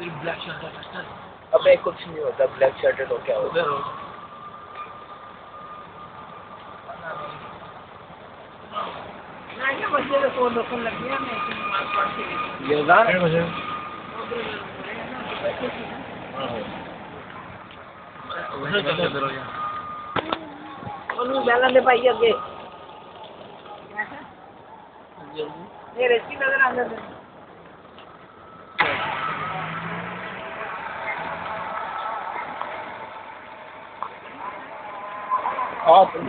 फिर black shirt है। अबे कुछ नहीं होता, ब्लैक शर्ट तो क्या होता है? हाँ तुम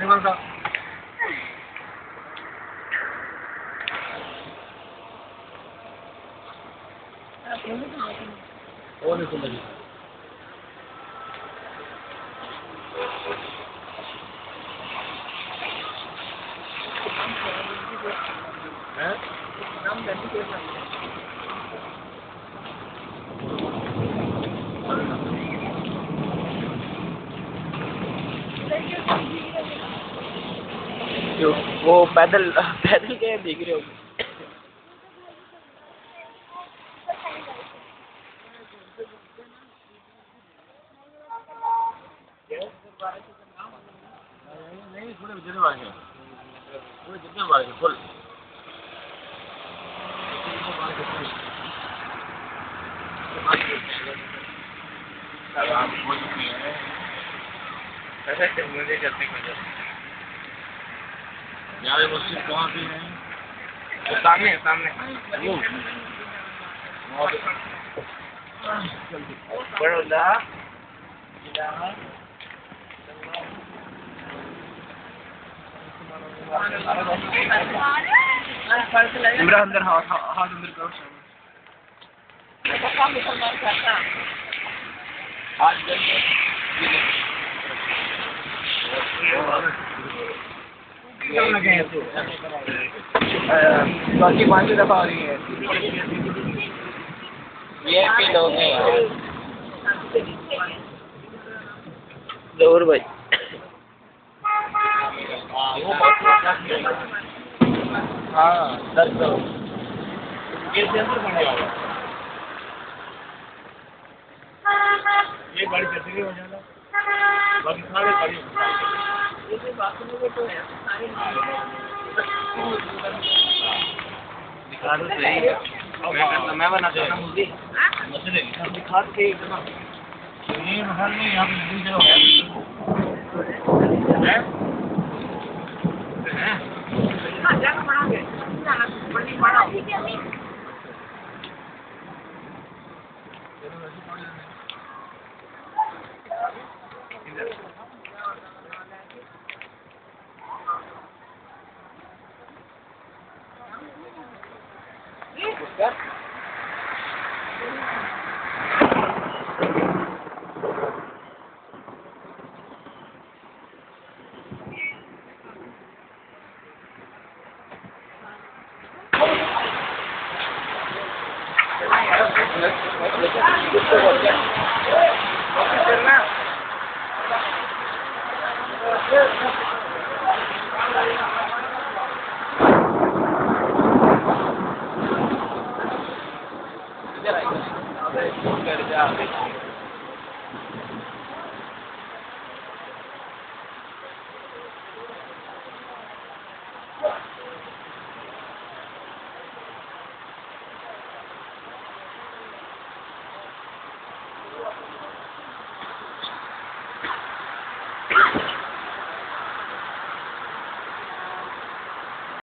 निमन का और नहीं सुन लगी हैं नाम करनी चाहिए वो पैदल पैदल के देख रहे हो नहीं थोड़े जितने बार है थोड़े जितने बार है फुल हो चुकी है ऐसे मुझे करने की वजह से यार मस्जिद कहाँ पे है? तो सामने है सामने बड़ौदा इमरान अंदर हाथ अंदर करो बाकी 5 दफा हो रही है ये भी लोग हैं जरूर भाई हाँ 10 करोड़ ये सेंसर बन गया ये गाड़ी चलती हो जाएगा बाकी सारे गाड़ी ये बात में तो है सारी दिखा दो सही मैं बनाता हूँ मूवी मसले दिखा के इतना ये महल में यहाँ पे दूर जगह है हाँ जगह बनाओगे बड़ी बड़ा Let's